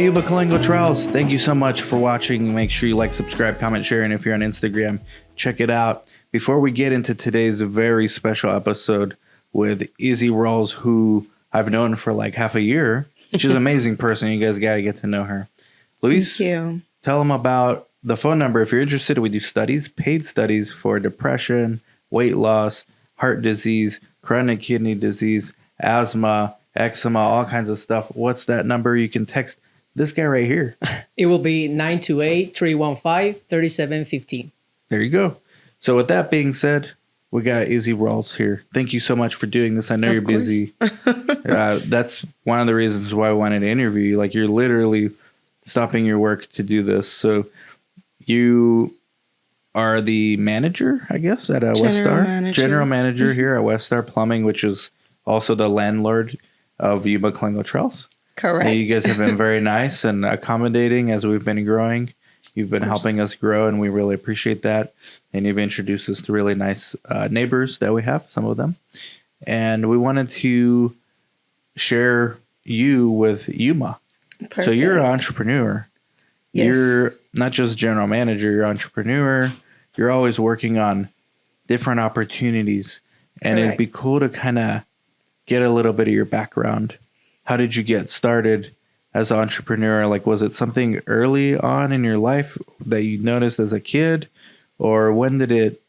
Hey, Yuma Trials. Thank you so much for watching. Make sure you like, subscribe, comment, share, and if you're on Instagram, check it out. Before we get into today's very special episode with Izzy Rawls, who I've known for like half a year. She's an amazing person. You guys got to get to know her. Luis, tell them about the phone number. If you're interested, we do studies, paid studies for depression, weight loss, heart disease, chronic kidney disease, asthma, eczema, all kinds of stuff. What's that number? You can text this guy right here. It will be 928-315-3715. There you go. So with that being said, we got Izzy Rawls here. Thank you so much for doing this. I know you're busy. That's one of the reasons why I wanted to interview you. Like, you're literally stopping your work to do this. So you are the manager, I guess, at Westar. General manager here at Westar Plumbing, which is also the landlord of Yuma Trials. Correct. And you guys have been very nice and accommodating as we've been growing. You've been helping us grow, and we really appreciate that. And you've introduced us to really nice neighbors that we have, some of them. And we wanted to share you with Yuma. Perfect. So you're an entrepreneur. Yes. You're not just general manager, you're an entrepreneur. You're always working on different opportunities. And Correct. It'd be cool to kind of get a little bit of your background. How did you get started as an entrepreneur? Like, was it something early on in your life that you noticed as a kid, or when did it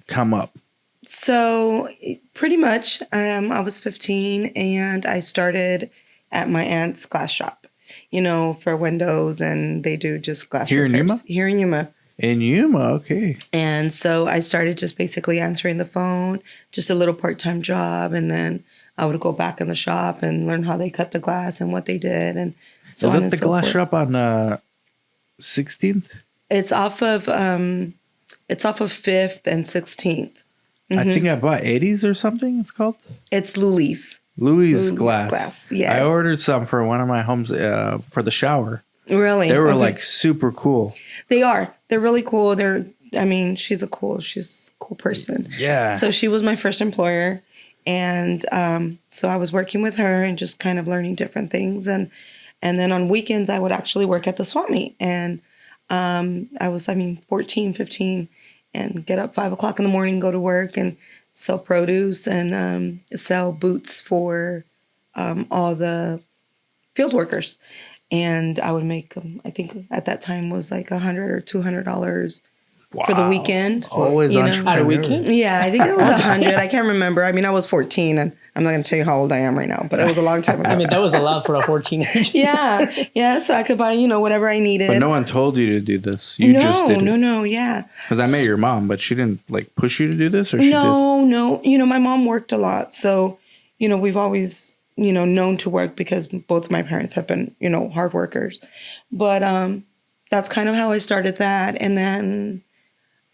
come up? So pretty much, I was 15 and I started at my aunt's glass shop, for windows, and they do just glass here repairs. In Yuma? Here in Yuma. In Yuma, okay. And so I started just basically answering the phone, just a little part-time job, and then I would go back in the shop and learn how they cut the glass and what they did, and so on. Is that the glass shop on 16th? It's off of 5th and 16th. Mm-hmm. I think I bought 80s or something. It's called. It's Louis glass. Yes. I ordered some for one of my homes for the shower. Really? They were like super cool. They are. They're really cool. She's a cool person. Yeah. So she was my first employer. And so I was working with her and just kind of learning different things. And then on weekends, I would actually work at the swap meet. And I was 14, 15, and get up 5 o'clock in the morning, go to work and sell produce and sell boots for all the field workers. And I would make them, I think at that time was like $100 or $200 for the weekend. Always entrepreneur. At a weekend? Yeah, I think it was 100. I can't remember. I was 14, and I'm not going to tell you how old I am right now, but it was a long time ago. That was a lot for a 14-year-old. Yeah. So I could buy, whatever I needed. But no one told you to do this. You just did it. No, yeah. Because I met your mom, but she didn't push you to do this, or No. My mom worked a lot, so we've always known to work because both of my parents have been hard workers. But that's kind of how I started that, and then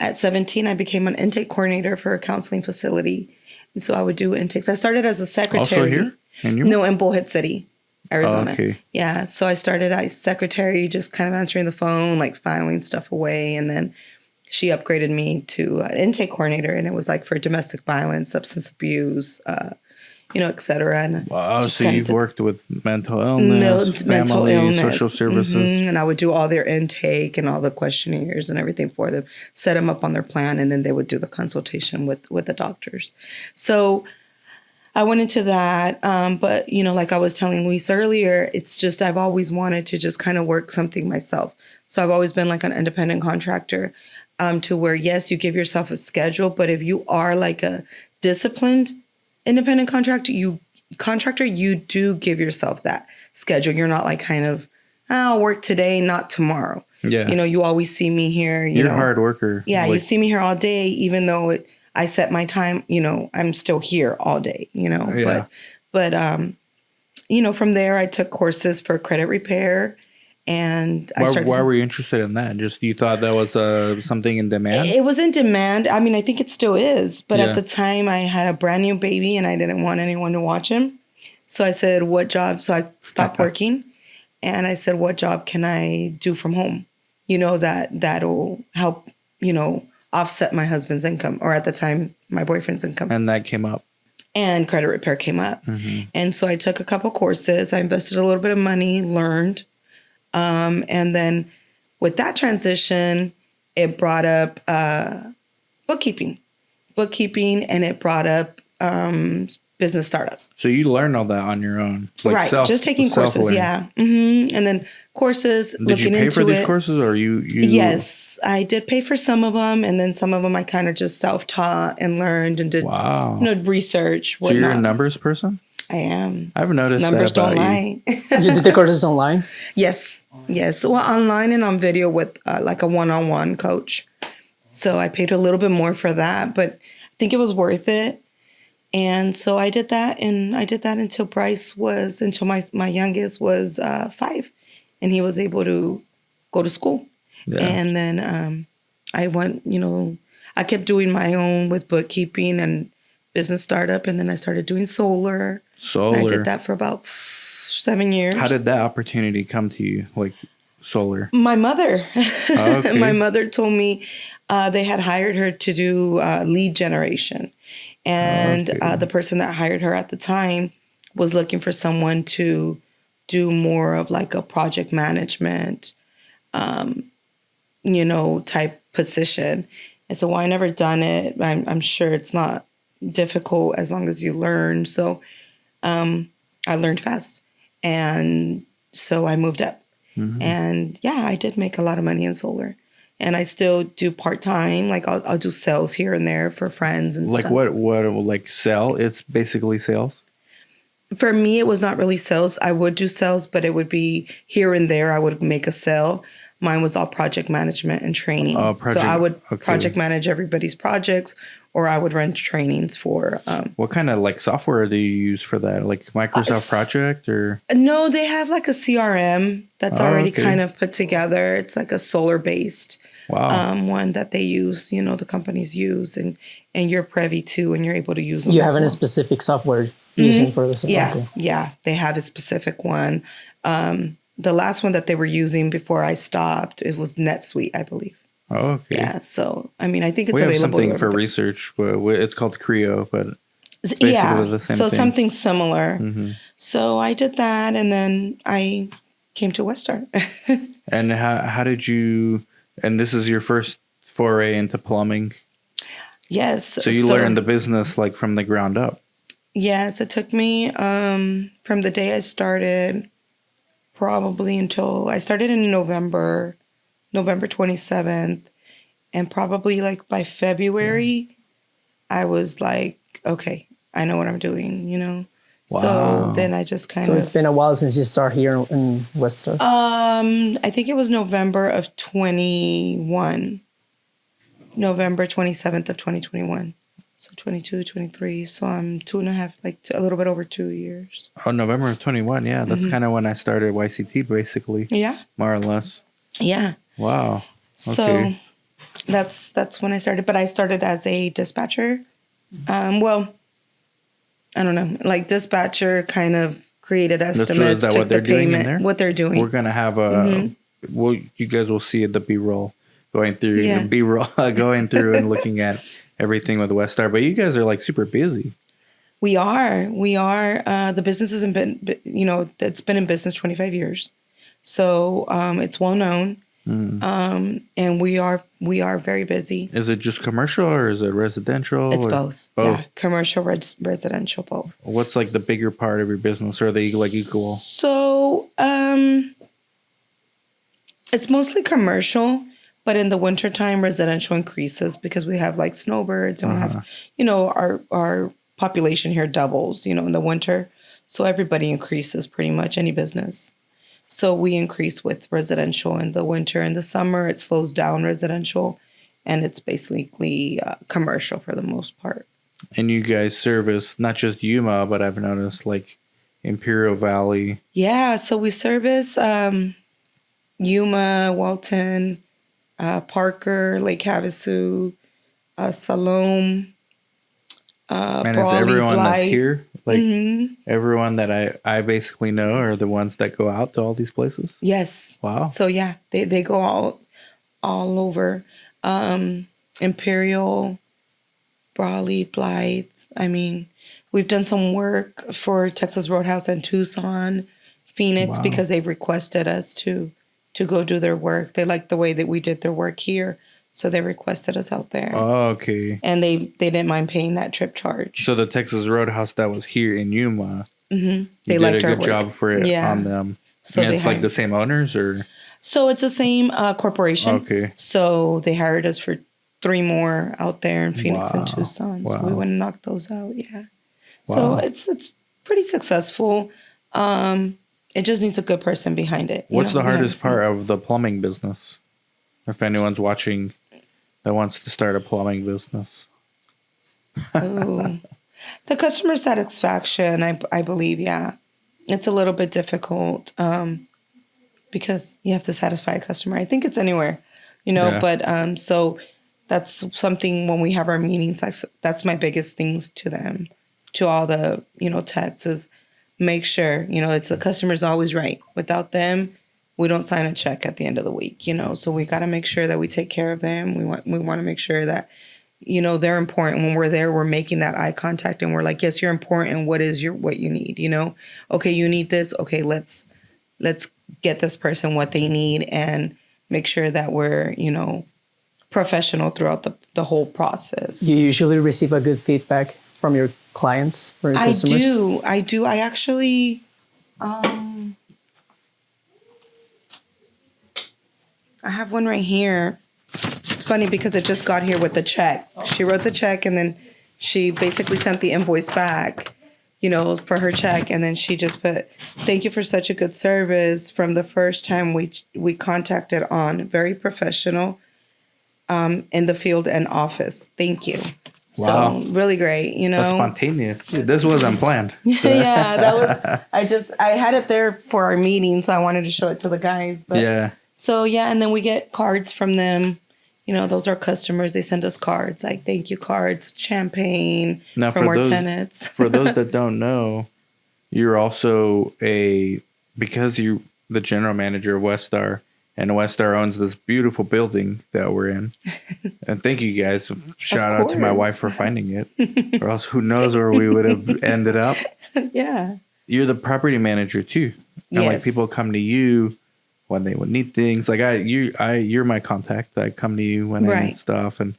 at 17, I became an intake coordinator for a counseling facility. And so I would do intakes. I started as a secretary. Also here? No, in Bullhead City, Arizona. Oh, okay. Yeah. So I started as secretary, just kind of answering the phone, filing stuff away. And then she upgraded me to an intake coordinator. And it was for domestic violence, substance abuse, et cetera. And wow. So you've worked with mental illness, family, social services. Mm-hmm. And I would do all their intake and all the questionnaires and everything for them, set them up on their plan, and then they would do the consultation with the doctors. So I went into that. But, like I was telling Luis earlier, it's just I've always wanted to just kind of work something myself. So I've always been an independent contractor to where, yes, you give yourself a schedule, but if you are a disciplined independent contractor, you do give yourself that schedule. You're not I'll work today, not tomorrow. Yeah. You always see me here. You're a hard worker. Yeah, you see me here all day, even though I set my time, I'm still here all day, Yeah. But from there, I took courses for credit repair. And why were you interested in that? Just you thought that was something in demand? It was in demand. I think it still is. But at the time, I had a brand new baby and I didn't want anyone to watch him. So I said, what job? So I stopped working. And I said, what job can I do from home? That'll help, offset my husband's income, or at the time, my boyfriend's income. And that came up. And credit repair came up. Mm-hmm. And so I took a couple courses. I invested a little bit of money, learned. And then with that transition, it brought up bookkeeping, and it brought up business startup. So you learned all that on your own, like Right, just taking courses, self-learn. yeah. And then courses, Did you looking pay for into these it. courses, or you? Yes, I did pay for some of them, and then some of them I kind of just self-taught and learned and did, Wow. research. So you're a Whatnot. numbers person? I am. I've noticed Numbers that about don't you. lie. You did the courses online? Yes. Well, online and on video with like a one-on-one coach. So I paid a little bit more for that, but I think it was worth it. And so I did that, and I did that until my youngest was 5, and he was able to go to school. Yeah. And then I went, I kept doing my own with bookkeeping and business startup, and then I started doing solar. Solar. And I did that for about 7 years. How did that opportunity come to you, like solar? My mother. Oh, okay. My mother told me they had hired her to do lead generation. And Okay. the person that hired her at the time was looking for someone to do more of like a project management, type position. And so, I never done it. I'm sure it's not difficult as long as you learn. So I learned fast. And so I moved up. Mhm. And yeah, I did make a lot of money in solar. And I still do part-time. Like I'll do sales here and there for friends and Like stuff. what like sell? It's basically sales. For me, it was not really sales. I would do sales, but it would be here and there. I would make a sale. Mine was all project management and training. So I would project manage everybody's projects, or I would run trainings for. What kind of like software do you use for that? Like Microsoft Project or? No, they have like a CRM that's already okay. kind of put together. It's like a solar-based one that they use, the companies use, and you're privy to, and you're able to use them. You have any specific software using for this? Yeah, okay. Yeah, they have a specific one. The last one that they were using before I stopped, it was NetSuite, I believe. Oh, okay. Yeah, so I mean, I think it's we have available. something for research. It's called Creo, but it's basically the same so thing. something similar. Mm-hmm. So I did that, and then I came to Westar. And how did you? And this is your first foray into plumbing. Yes. So you learned the business like from the ground up. Yes, it took me from the day I started, probably until I started in November 27th, and probably like by February, I was like, okay, I know what I'm doing, Wow. So then I just kind of. So it's been a while since you started here in Westar. I think it was November of 21, November 27th of 2021. So 22, 23. So I'm 2.5, like a little bit over 2 years. Oh, November of 21. Yeah, that's kind of when I started YCT, basically. Yeah. More or less. Yeah. Wow. So that's when I started. But I started as a dispatcher. Well, I don't know. Like dispatcher kind of created estimates, Is that took what they're the doing in payment, there? what they're doing. We're gonna have a. Well, you guys will see the B-roll going through. Yeah. The B-roll going through and looking at everything with Westar. But you guys are like super busy. We are. The business hasn't been, it's been in business 25 years. So it's well known. And we are very busy. Is it just commercial or is it residential? It's or? both. Yeah, commercial, residential, both. What's like the bigger part of your business? Or are they like equal? So it's mostly commercial, but in the wintertime, residential increases because we have like snowbirds and we have, our population here doubles, in the winter. So everybody increases pretty much, any business. So we increase with residential in the winter. In the summer, it slows down residential, and it's basically commercial for the most part. And you guys service not just Yuma, but I've noticed like Imperial Valley. Yeah, so we service Yuma, Walton, Parker, Lake Havasu, Salome, And Brawley, it's everyone that's Blythe. here. Like everyone that I basically know are the ones that go out to all these places. Yes. Wow. So yeah, they go all over. Imperial, Brawley, Blythe. I mean, we've done some work for Texas Roadhouse and Tucson, Phoenix, Wow. because they've requested us to to go do their work. They liked the way that we did their work here, so they requested us out there. Oh, okay. And they didn't mind paying that trip charge. So the Texas Roadhouse that was here in Yuma, They you liked did a our good work. job for it Yeah. on them. So And they it's like hired- the same owners, or So it's the same corporation. Okay. So they hired us for 3 more out there in Phoenix and Wow. Tucson. So we Wow. went and knocked those out. Yeah. Wow. So it's pretty successful. It just needs a good person behind it. What's the behind hardest part scenes. of the plumbing business? If anyone's watching that wants to start a plumbing business. Ooh. The customer satisfaction, I believe, yeah. It's a little bit difficult because you have to satisfy a customer. I think it's anywhere, Yeah. but so that's something when we have our meetings, that's my biggest things to them, to all the, techs is make sure, it's the customer's always right. Without them, we don't sign a check at the end of the week, so we got to make sure that we take care of them. We want to make sure that they're important. When we're there, we're making that eye contact and we're like, yes, you're important. What you need? Okay, you need this. Okay, let's get this person what they need and make sure that we're, professional throughout the whole process. You usually receive a good feedback from your clients or your customers? I do. I actually, I have one right here. It's funny because it just got here with the check. She wrote the check and then she basically sent the invoice back, for her check. And then she just put, thank you for such a good service from the first time we contacted on. Very professional in the field and office. Thank you. Wow. So really great, That's spontaneous. This wasn't planned. Yeah, that was, I had it there for our meeting, so I wanted to show it to the guys. But, Yeah. So, yeah, and then we get cards from them. Those are customers. They send us cards, like thank you cards, champagne Now, from for our those- tenants. For those that don't know, you're also because you're the general manager of Westar, and Westar owns this beautiful building that we're in. And thank you guys. Shout out to my course. wife for finding it. Or else who knows where we would have ended up. Yeah. You're the property manager too. And like Yes. people come to you when they would need things. Like you're my contact. I come to you when I Right. need stuff. And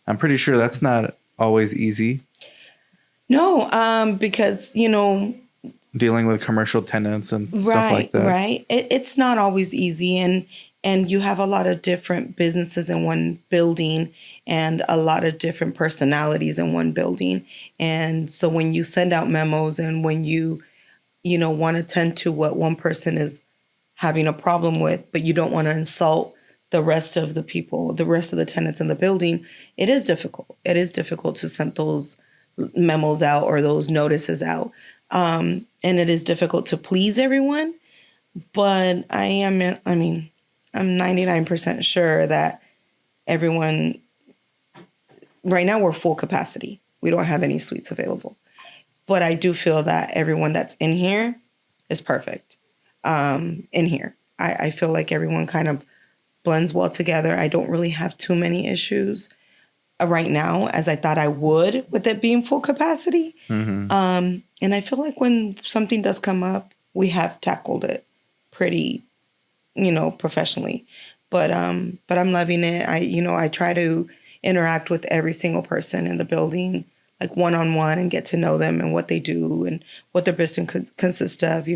I'm pretty sure that's not always easy. No, because, Dealing with commercial tenants and stuff right, like that. right. It's not always easy. And you have a lot of different businesses in one building and a lot of different personalities in one building. And so when you send out memos and when you want to tend to what one person is having a problem with, but you don't want to insult the rest of the people, the rest of the tenants in the building, it is difficult. It is difficult to send those memos out or those notices out. And it is difficult to please everyone. But I'm 99% sure that everyone, right now we're full capacity. We don't have any suites available. But I do feel that everyone that's in here is perfect. In here, I feel like everyone kind of blends well together. I don't really have too many issues right now as I thought I would with it being full capacity. Mm-hmm. And I feel like when something does come up, we have tackled it pretty, professionally. But I'm loving it. I try to interact with every single person in the building, like one-on-one, and get to know them and what they do and what their business consists of.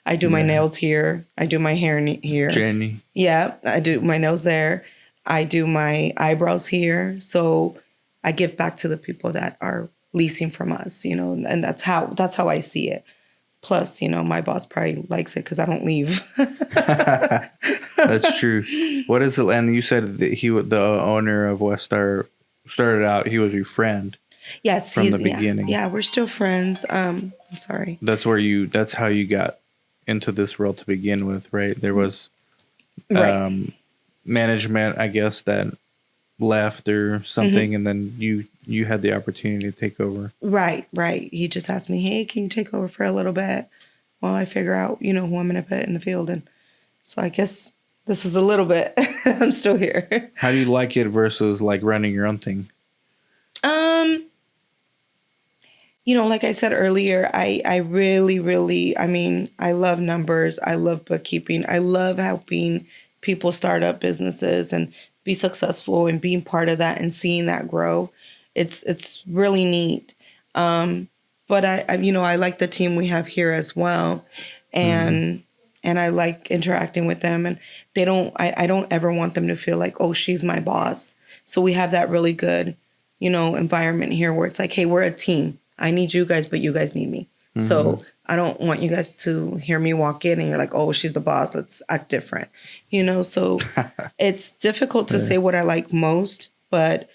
I do my nails here. I do my hair here. Jenny. Yeah, I do my nails there. I do my eyebrows here. So I give back to the people that are leasing from us, and that's how I see it. Plus, my boss probably likes it because I don't leave. That's true. What is it? And you said that the owner of Westar started out, he was your friend. Yes, From the beginning. Yeah, we're still friends. I'm sorry. That's how you got into this role to begin with, right? There was Right. management, I guess, that left or something, and then you had the opportunity to take over. Right. He just asked me, hey, can you take over for a little bit while I figure out, who I'm going to put in the field? And so I guess this is a little bit, I'm still here. How do you like it versus like running your own thing? Like I said earlier, I really, really, I love numbers. I love bookkeeping. I love helping people start up businesses and be successful and being part of that and seeing that grow. It's really neat. But I I like the team we have here as well. And I like interacting with them, and I don't ever want them to feel like, oh, she's my boss. So we have that really good, environment here where it's like, hey, we're a team. I need you guys, but you guys need me. So I don't want you guys to hear me walk in and you're like, oh, she's the boss. Let's act different. So it's difficult to say what I like most, but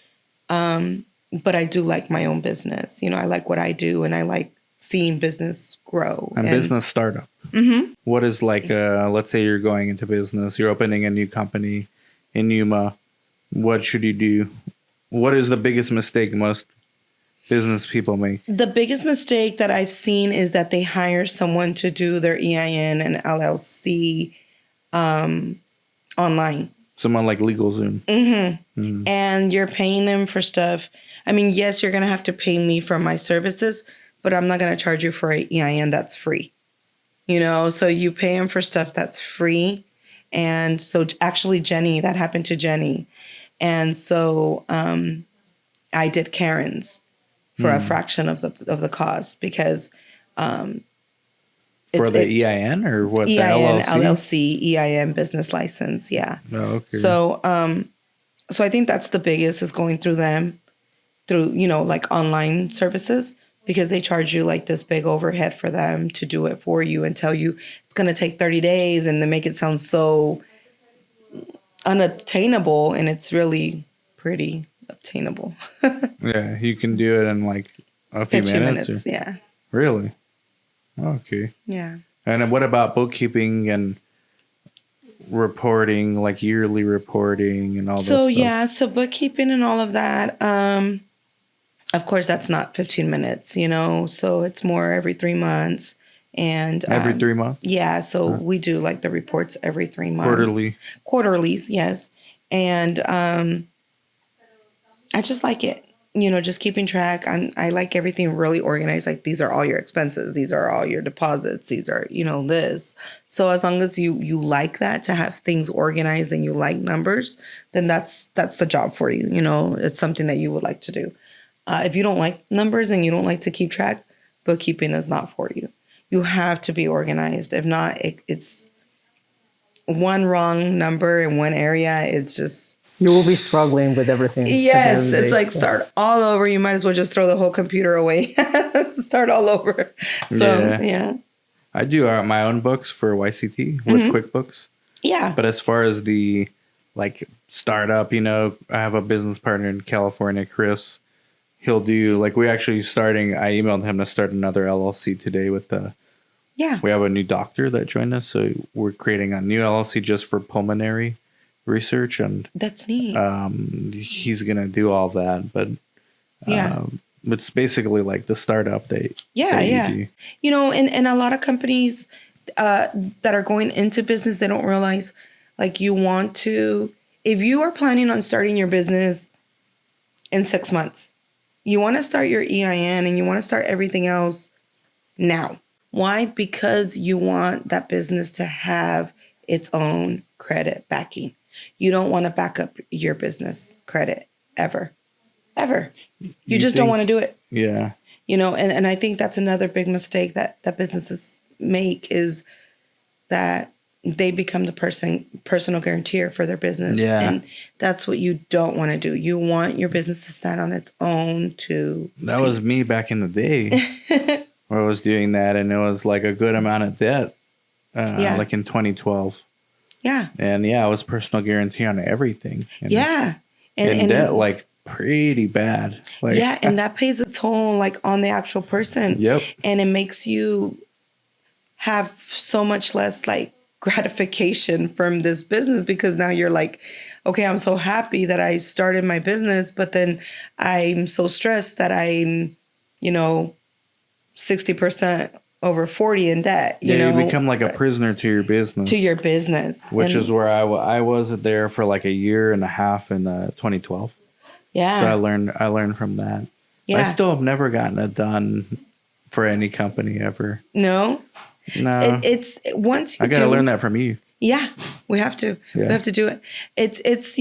I do like my own business. I like what I do, and I like seeing business grow. And business startup. Mm-hmm. What is like, let's say you're going into business, you're opening a new company in Yuma. What should you do? What is the biggest mistake most business people make? The biggest mistake that I've seen is that they hire someone to do their EIN and LLC online. Someone like LegalZoom. Mm-hmm. Mm-hmm. And you're paying them for stuff. I mean, yes, you're going to have to pay me for my services, but I'm not going to charge you for an EIN that's free. So you pay them for stuff that's free. And so actually, that happened to Jenny. And so I did Karen's for a fraction of the cost because for the EIN or what? EIN, the LLC, EIN business license. Yeah. Oh, okay. So I think that's the biggest is going through them through, like online services, because they charge you like this big overhead for them to do it for you and tell you it's going to take 30 days and they make it sound so unattainable, and it's really pretty obtainable. Yeah, you can do it in like a few 15 minutes. Yeah. Really? Okay. Yeah. And what about bookkeeping and reporting, like yearly reporting and all that stuff? So bookkeeping and all of that, of course, that's not 15 minutes, so it's more every 3 months. And every 3 months? Yeah. So we do like the reports every 3 months. Quarterlies, yes. And I just like it, just keeping track. I like everything really organized. Like, these are all your expenses. These are all your deposits. These are, this. So as long as you like that, to have things organized and you like numbers, then that's the job for you. It's something that you would like to do. If you don't like numbers and you don't like to keep track, bookkeeping is not for you. You have to be organized. If not, it's one wrong number in one area. It's just... You will be struggling with everything. Yes, it's like start all over. You might as well just throw the whole computer away. Start all over. So, yeah. I do my own books for YCT with QuickBooks. Yeah. But as far as the like startup, I have a business partner in California, Chris. He'll do like I emailed him to start another LLC today with we have a new doctor that joined us. So we're creating a new LLC just for pulmonary research, and that's neat. He's going to do all that, but it's basically like the startup date. Yeah. And a lot of companies that are going into business, they don't realize like if you are planning on starting your business in 6 months, you want to start your EIN and you want to start everything else now. Why? Because you want that business to have its own credit backing. You don't want to back up your business credit ever. You just don't want to do it. Yeah. And I think that's another big mistake that businesses make, is that they become the personal guarantor for their business. Yeah. And that's what you don't want to do. You want your business to stand on its own That was me back in the day where I was doing that, and it was like a good amount of debt, like in 2012. Yeah. And I was personal guarantee on everything. And, and debt, like pretty bad. Like, and that pays a toll like on the actual person. Yep. And it makes you have so much less like gratification from this business, because now you're like, okay, I'm so happy that I started my business, but then I'm so stressed that I'm, 60% over 40 in debt. You become like a prisoner to your business. Which is where I was there for like a year and a half in 2012. Yeah. So I learned from that. Yeah. I still have never gotten it done for any company ever. No. No. It's once you I got to learn that from you. Yeah. We have to. We have to do it. It's if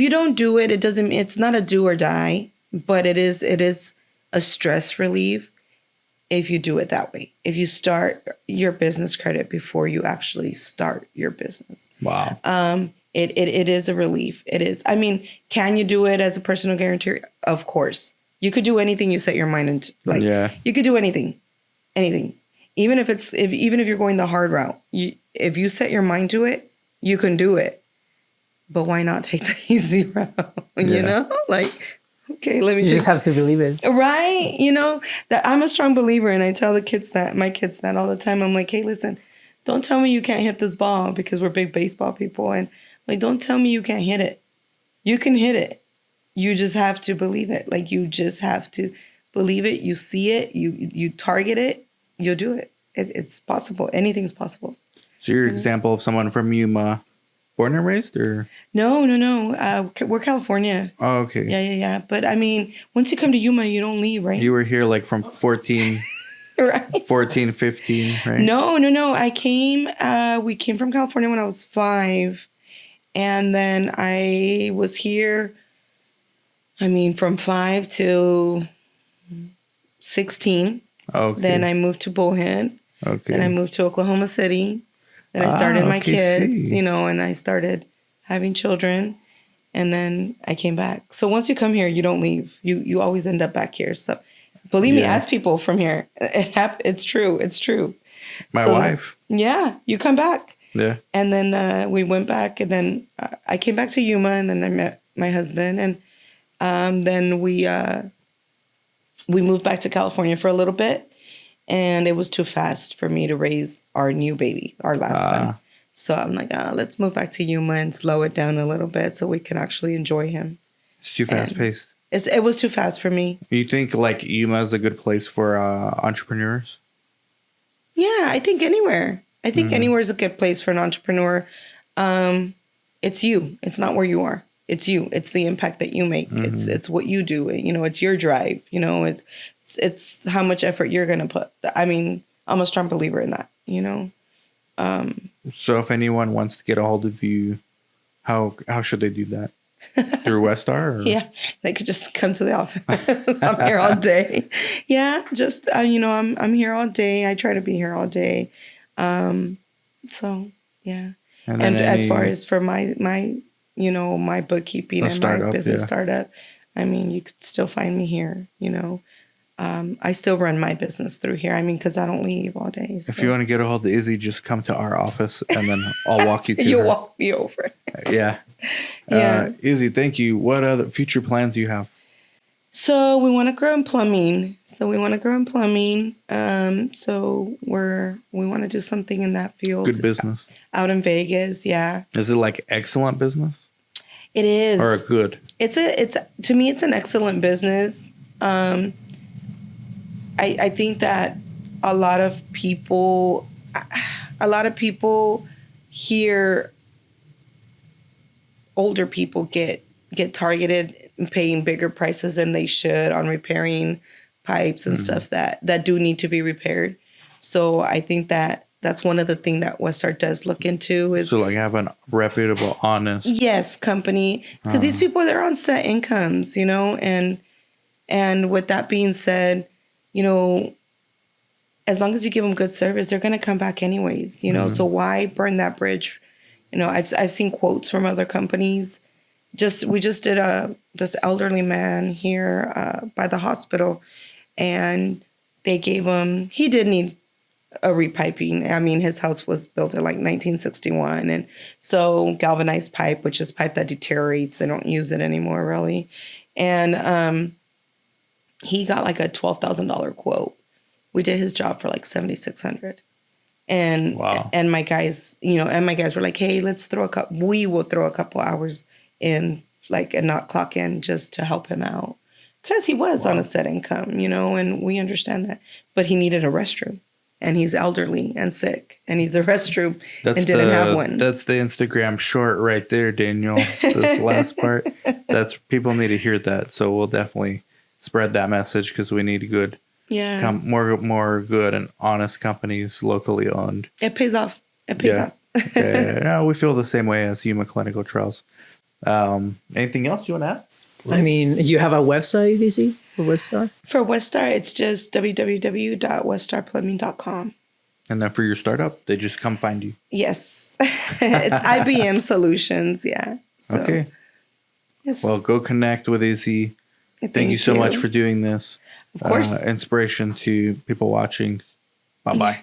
you don't do it, it's not a do or die, but it is a stress relief if you do it that way. If you start your business credit before you actually start your business. Wow. It is a relief. It is. I mean, can you do it as a personal guarantor? Of course. You could do anything you set your mind into. You could do anything. Even if you're going the hard route, if you set your mind to it, you can do it. But why not take the easy route? You know, okay, let me just have to believe it, right? That I'm a strong believer, and I tell my kids that all the time. I'm like, hey, listen, don't tell me you can't hit this ball because we're big baseball people, and don't tell me you can't hit it. You can hit it. You just have to believe it. You just have to believe it. You see it. You target it. You'll do it. It's possible. Anything's possible. So you're an example of someone from Yuma, born and raised, or? No. We're California. Oh, okay. Yeah. But I mean, once you come to Yuma, you don't leave, right? You were here from 14, right? 14, 15, right? No. We came from California when I was 5. And then I was here, from 5 to 16. Okay. Then I moved to Bullhead. Okay. Then I moved to Oklahoma City. Then I started my kids, and I started having children. And then I came back. So once you come here, you don't leave. You always end up back here. So believe me, ask people from here. It's true. It's true. My wife. Yeah, you come back. Yeah. And then we went back, and then I came back to Yuma, and then I met my husband, and then we moved back to California for a little bit, and it was too fast for me to raise our new baby, our last son. So I'm like, let's move back to Yuma and slow it down a little bit so we can actually enjoy him. It's too fast paced. It was too fast for me. You think Yuma is a good place for entrepreneurs? Yeah, I think anywhere. I think anywhere is a good place for an entrepreneur. It's you. It's not where you are. It's you. It's the impact that you make. It's what you do. It's your drive. It's how much effort you're going to put. I'm a strong believer in that, So if anyone wants to get a hold of you, how should they do that? Through Westar? Or? Yeah, they could just come to the office. I'm here all day. Yeah, just, I'm here all day. I try to be here all day. So, yeah. And as far as for my my bookkeeping and my business startup, you could still find me here, I still run my business through here. Because I don't leave all day. So. If you want to get a hold of Izzy, just come to our office and then I'll walk you to You'll her. walk me over. Yeah. Yeah. Izzy, thank you. What other future plans do you have? So we want to grow in plumbing. So we want to do something in that field. Good business. Out in Vegas, yeah. Is it excellent business? It is. Or good? To me, it's an excellent business. I think that a lot of people here, older people get targeted and paying bigger prices than they should on repairing pipes and stuff that do need to be repaired. So I think that's one of the things that Westar does look into is have a reputable, honest company, because these people, they're on set incomes, and with that being said, as long as you give them good service, they're going to come back anyways, so why burn that bridge? I've seen quotes from other companies. We just did this elderly man here by the hospital, and they gave him, he did need a repiping. His house was built in 1961, and so galvanized pipe, which is pipe that deteriorates, they don't use it anymore really. And he got a $12,000 quote. We did his job for $7,600. And wow. And my guys, were like, hey, we will throw a couple hours in, and not clock in, just to help him out. Because he was on a set income, and we understand that. But he needed a restroom. And he's elderly and sick. And needs a restroom and didn't have one. That's the Instagram short right there, Daniel. This last part. People need to hear that. So we'll definitely spread that message because we need good. Yeah. More good and honest companies locally owned. It pays off. It pays off. No, we feel the same way as Yuma Clinical Trials. Anything else you want to ask? I mean, you have a website, Izzy, for Westar? For Westar, it's just www.westarplumbing.com. And then for your startup, they just come find you. Yes. It's IBM Solutions. Yeah. So, okay. Yes. Well, go connect with Izzy. Thank you so much for doing this. Of course. Inspiration to people watching. Bye-bye.